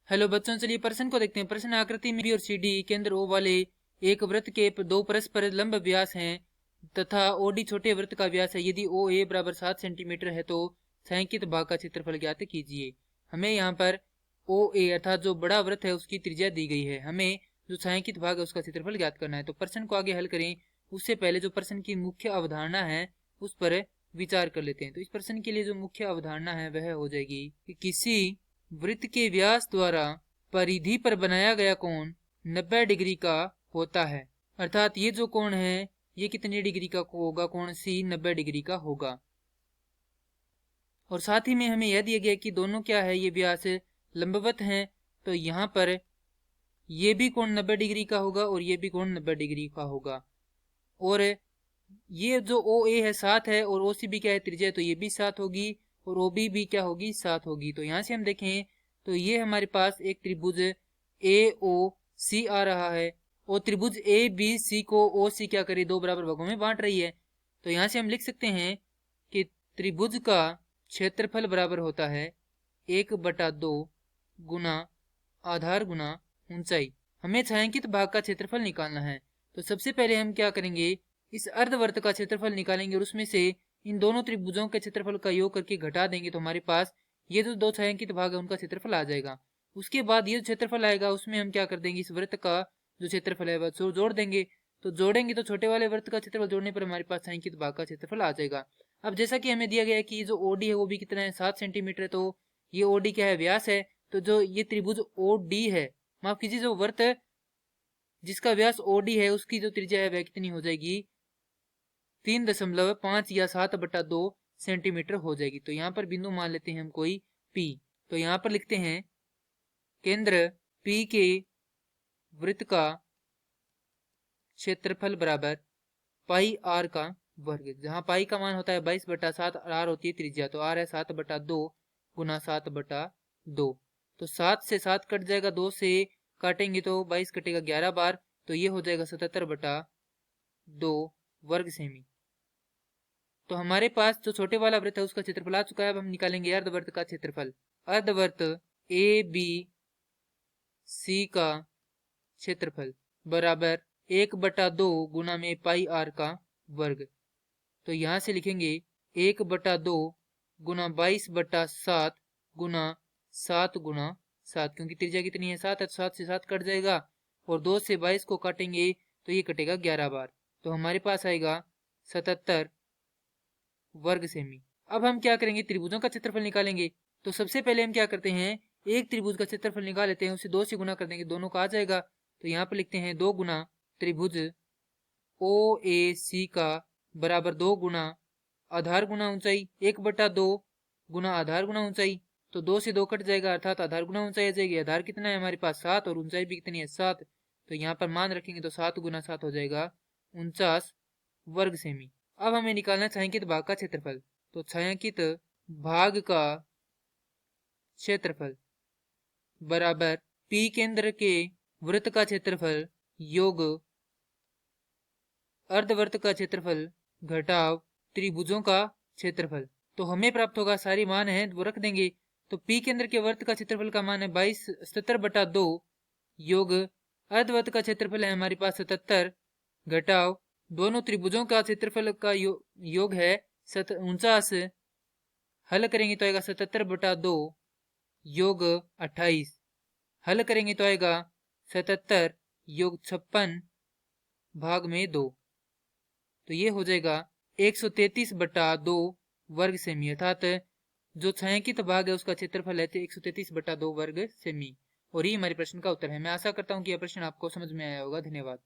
Hello बच्चों, चलिए प्रश्न को देखते हैं। प्रश्न आकृति में बी और सी डी केंद्र ओ वाले एक वृत्त के दो परस्पर लंब व्यास हैं तथा ओ डी छोटे वृत्त का व्यास है। यदि ओ ए बराबर 7 सेंटीमीटर है तो छायांकित भाग का क्षेत्रफल ज्ञात कीजिए। हमें यहाँ पर ओ ए अर्थात जो बड़ा वृत्त है उसकी त्रिज्या दी गई है, हमें जो छायांकित भाग है उसका क्षेत्रफल ज्ञात करना है। तो प्रश्न को आगे हल करें उससे पहले जो प्रश्न की मुख्य अवधारणा है उस पर विचार कर लेते हैं। तो इस प्रश्न के लिए जो मुख्य अवधारणा है वह हो जाएगी कि किसी वृत्त के व्यास द्वारा परिधि पर बनाया गया कोण 90 डिग्री का होता है। अर्थात ये जो कोण है ये कितने डिग्री का होगा? कोण सी 90 डिग्री का होगा। और साथ ही में हमें यह दिया गया कि दोनों क्या है, ये व्यास लंबवत हैं। तो यहाँ पर ये भी कोण 90 डिग्री का होगा और ये भी कोण 90 डिग्री का होगा। और ये जो ओ ए है 7 है और ओ सी भी क्या है, त्रिज्या, तो ये भी 7 होगी और ओ बी भी क्या होगी, 7 होगी। तो यहाँ से हम देखें तो ये हमारे पास एक त्रिभुज ए ओ सी आ रहा है और त्रिभुज ए बी सी को ओ सी क्या करे, दो बराबर भागों में बांट रही है। तो यहाँ से हम लिख सकते हैं कि त्रिभुज का क्षेत्रफल बराबर होता है 1/2 गुना आधार गुना ऊंचाई। हमें छायांकित भाग का क्षेत्रफल निकालना है। तो सबसे पहले हम क्या करेंगे, इस अर्धवर्त का क्षेत्रफल निकालेंगे और उसमें से इन दोनों त्रिभुजों के क्षेत्रफल का योग करके घटा देंगे तो हमारे पास ये जो दो छायांकित भाग है उनका क्षेत्रफल आ जाएगा। उसके बाद ये जो क्षेत्रफल आएगा उसमें हम क्या कर देंगे, इस वृत्त का जो क्षेत्रफल है वह जोड़ देंगे। तो जोड़ेंगे तो छोटे वाले वृत्त का क्षेत्रफल जोड़ने पर हमारे पास छायांकित भाग का क्षेत्रफल आ जाएगा। अब जैसा कि हमें दिया गया है कि जो ओडी है वो भी कितना है, 7 सेंटीमीटर है। तो ये ओडी क्या है, व्यास है। तो जो ये त्रिभुज ओडी है, माफ कीजिए, जो वृत्त जिसका व्यास ओडी है उसकी जो त्रिज्या है वह कितनी हो जाएगी, 3.5 या 7/2 सेंटीमीटर हो जाएगी। तो यहाँ पर बिंदु मान लेते हैं हम कोई P। तो यहाँ पर लिखते हैं केंद्र P के वृत्त का क्षेत्रफल बराबर पाई आर का वर्ग, जहाँ पाई का मान होता है 22/7 और आर होती है त्रिज्या। तो आर है 7/2 गुना 7/2। तो 7 से 7 कट जाएगा, 2 से काटेंगे तो 22 कटेगा 11 बार। तो ये हो जाएगा 77/2 वर्ग सेमी। तो हमारे पास जो छोटे वाला वृत्त है उसका क्षेत्रफल आ चुका है। अब हम निकालेंगे अर्धवर्त का क्षेत्रफल। अर्धवर्त ए बी सी का क्षेत्रफल बराबर 1/2 गुना में पाई आर का वर्ग। तो यहां से लिखेंगे 1/2 गुना 22/7 गुना 7 गुना 7, क्योंकि त्रिज्या कितनी है, 7 है। तो 7 से 7 कट जाएगा और 2 से 22 को काटेंगे तो ये कटेगा 11 बार। तो हमारे पास आएगा 77 वर्ग सेमी। अब हम क्या करेंगे, त्रिभुजों का क्षेत्रफल निकालेंगे। तो सबसे पहले हम क्या करते हैं, एक त्रिभुज का क्षेत्रफल निकाल लेते हैं, उसे 2 से गुना कर देंगे, दोनों का आ जाएगा। तो यहाँ पर लिखते हैं 2 गुना त्रिभुज ओ ए सी का बराबर 2 गुना आधार गुना ऊंचाई, 1/2 गुना आधार गुना ऊंचाई। तो 2 से 2 कट जाएगा अर्थात आधार गुना ऊंचाई आ जाएगी। आधार कितना है हमारे पास, 7, और ऊंचाई भी कितनी है, 7। तो यहाँ पर मान रखेंगे तो 7 गुना 7 हो जाएगा 49 वर्ग सेमी। अब हमें निकालना छायांकित भाग का क्षेत्रफल। तो छायांकित भाग का क्षेत्रफल बराबर P केंद्र के वृत्त का क्षेत्रफल योग अर्धवृत्त का क्षेत्रफल घटाव त्रिभुजों का क्षेत्रफल। तो हमें प्राप्त होगा, सारी मान है वो रख देंगे। तो P केंद्र के वृत्त का क्षेत्रफल का मान है 77/2 योग अर्धवृत्त का क्षेत्रफल है हमारे पास 77 घटाव दोनों त्रिभुजों का क्षेत्रफल का योग है 49। हल करेंगे तो आएगा 77/2 योग 28। हल करेंगे तो आएगा 77 योग 56 भाग में 2। तो ये हो जाएगा 133/2 वर्ग सेमी, अर्थात जो छायांकित भाग है उसका क्षेत्रफल है 133/2 वर्ग सेमी। और ये हमारे प्रश्न का उत्तर है। मैं आशा करता हूँ कि यह प्रश्न आपको समझ में आया होगा। धन्यवाद।